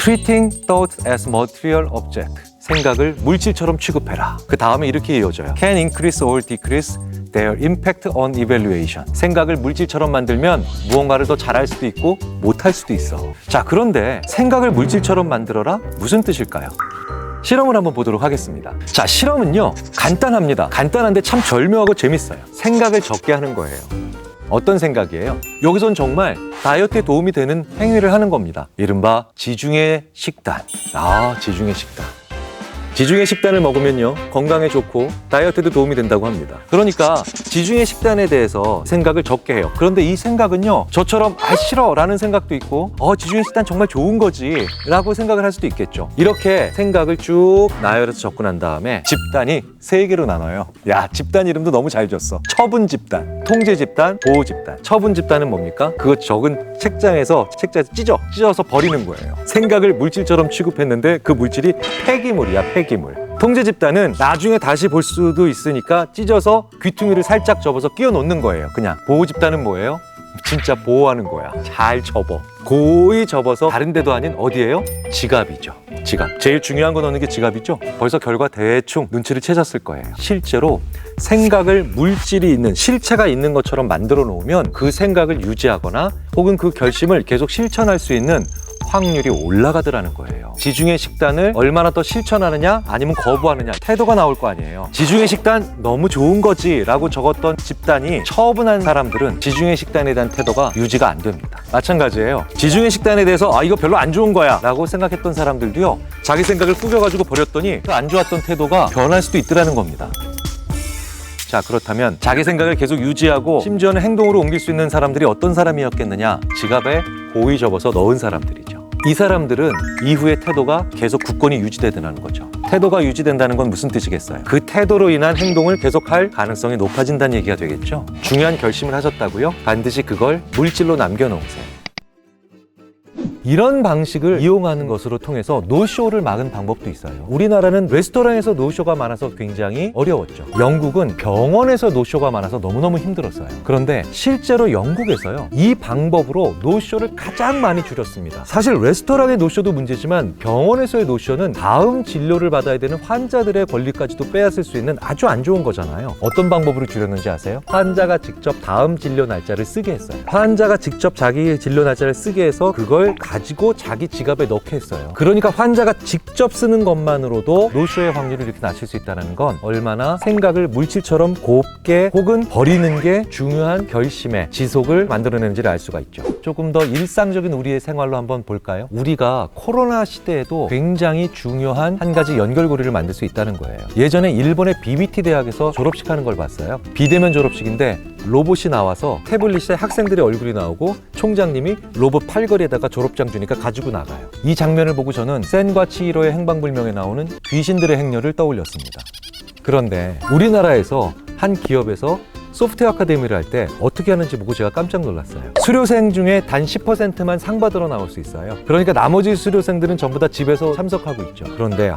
Treating thoughts as material object. 생각을 물질처럼 취급해라. 그 다음에 이렇게 이어져요. Can increase or decrease their impact on evaluation. 생각을 물질처럼 만들면 무언가를 더 잘할 수도 있고 못할 수도 있어. 자, 그런데 생각을 물질처럼 만들어라? 무슨 뜻일까요? 실험을 한번 보도록 하겠습니다. 자, 실험은요, 간단합니다. 간단한데 참 절묘하고 재밌어요. 생각을 적게 하는 거예요. 어떤 생각이에요? 여기선 정말 다이어트에 도움이 되는 행위를 하는 겁니다. 이른바 지중해 식단. 지중해 식단. 지중해 식단을 먹으면요, 건강에 좋고 다이어트에도 도움이 된다고 합니다. 그러니까 지중해 식단에 대해서 생각을 적게 해요. 그런데 이 생각은요, 저처럼 싫어 라는 생각도 있고 지중해 식단 정말 좋은 거지 라고 생각을 할 수도 있겠죠. 이렇게 생각을 쭉 나열해서 적고 난 다음에 집단이 3개로 나눠요. 야, 집단 이름도 너무 잘 줬어. 처분 집단, 통제 집단, 보호 집단. 처분 집단은 뭡니까? 그거 적은 책장에서 찢어서 버리는 거예요. 생각을 물질처럼 취급했는데 그 물질이 폐기물이야, 폐기물. 통제 집단은 나중에 다시 볼 수도 있으니까 찢어서 귀퉁이를 살짝 접어서 끼워 놓는 거예요. 그냥. 보호 집단은 뭐예요? 진짜 보호하는 거야. 잘 접어. 고이 접어서 다른 데도 아닌 어디예요? 지갑이죠. 지갑. 제일 중요한 건 어느 게 지갑이죠? 벌써 결과 대충 눈치를 채셨을 거예요. 실제로 생각을 물질이 있는, 실체가 있는 것처럼 만들어 놓으면 그 생각을 유지하거나 혹은 그 결심을 계속 실천할 수 있는 확률이 올라가더라는 거예요. 지중해 식단을 얼마나 더 실천하느냐 아니면 거부하느냐 태도가 나올 거 아니에요. 지중해 식단 너무 좋은 거지 라고 적었던 집단이 처분한 사람들은 지중해 식단에 대한 태도가 유지가 안 됩니다. 마찬가지예요. 지중해 식단에 대해서 이거 별로 안 좋은 거야 라고 생각했던 사람들도요, 자기 생각을 꾸겨가지고 버렸더니 그 안 좋았던 태도가 변할 수도 있더라는 겁니다. 자, 그렇다면 자기 생각을 계속 유지하고 심지어는 행동으로 옮길 수 있는 사람들이 어떤 사람이었겠느냐? 지갑에 고이 접어서 넣은 사람들이죠. 이 사람들은 이후의 태도가 계속 굳건히 유지되더라는 거죠. 태도가 유지된다는 건 무슨 뜻이겠어요? 그 태도로 인한 행동을 계속할 가능성이 높아진다는 얘기가 되겠죠. 중요한 결심을 하셨다고요? 반드시 그걸 물질로 남겨놓으세요. 이런 방식을 이용하는 것으로 통해서 노쇼를 막은 방법도 있어요. 우리나라는 레스토랑에서 노쇼가 많아서 굉장히 어려웠죠. 영국은 병원에서 노쇼가 많아서 너무너무 힘들었어요. 그런데 실제로 영국에서요, 이 방법으로 노쇼를 가장 많이 줄였습니다. 사실 레스토랑의 노쇼도 문제지만 병원에서의 노쇼는 다음 진료를 받아야 되는 환자들의 권리까지도 빼앗을 수 있는 아주 안 좋은 거잖아요. 어떤 방법으로 줄였는지 아세요? 환자가 직접 다음 진료 날짜를 쓰게 했어요. 환자가 직접 자기 진료 날짜를 쓰게 해서 그걸 가지고 자기 지갑에 넣게 했어요. 그러니까 환자가 직접 쓰는 것만으로도 노쇼의 확률을 이렇게 낮출 수 있다는 건 얼마나 생각을 물질처럼 곱게 혹은 버리는 게 중요한 결심의 지속을 만들어내는지를 알 수가 있죠. 조금 더 일상적인 우리의 생활로 한번 볼까요? 우리가 코로나 시대에도 굉장히 중요한 한 가지 연결고리를 만들 수 있다는 거예요. 예전에 일본의 BBT 대학에서 졸업식 하는 걸 봤어요. 비대면 졸업식인데 로봇이 나와서 태블릿에 학생들의 얼굴이 나오고 총장님이 로봇 팔걸이에다가 졸업장 주니까 가지고 나가요. 이 장면을 보고 저는 센과 치히로의 행방불명에 나오는 귀신들의 행렬을 떠올렸습니다. 그런데 우리나라에서 한 기업에서 소프트웨어 아카데미를 할 때 어떻게 하는지 보고 제가 깜짝 놀랐어요. 수료생 중에 단 10%만 상 받으러 나올 수 있어요. 그러니까 나머지 수료생들은 전부 다 집에서 참석하고 있죠. 그런데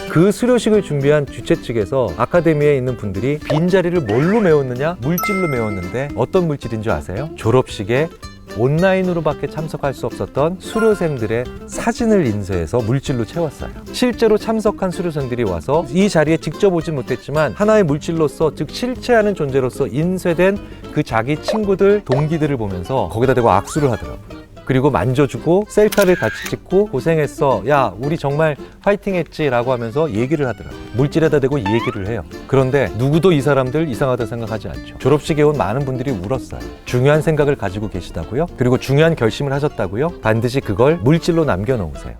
그 수료식을 준비한 주최 측에서 아카데미에 있는 분들이 빈자리를 뭘로 메웠느냐? 물질로 메웠는데 어떤 물질인 줄 아세요? 졸업식에 온라인으로밖에 참석할 수 없었던 수료생들의 사진을 인쇄해서 물질로 채웠어요. 실제로 참석한 수료생들이 와서 이 자리에 직접 오진 못했지만 하나의 물질로서, 즉 실체하는 존재로서 인쇄된 그 자기 친구들, 동기들을 보면서 거기다 대고 악수를 하더라고요. 그리고 만져주고 셀카를 같이 찍고 고생했어, 야 우리 정말 파이팅 했지 라고 하면서 얘기를 하더라고요. 물질에다 대고 얘기를 해요. 그런데 누구도 이 사람들 이상하다 생각하지 않죠. 졸업식에 온 많은 분들이 울었어요. 중요한 생각을 가지고 계시다고요? 그리고 중요한 결심을 하셨다고요? 반드시 그걸 물질로 남겨놓으세요.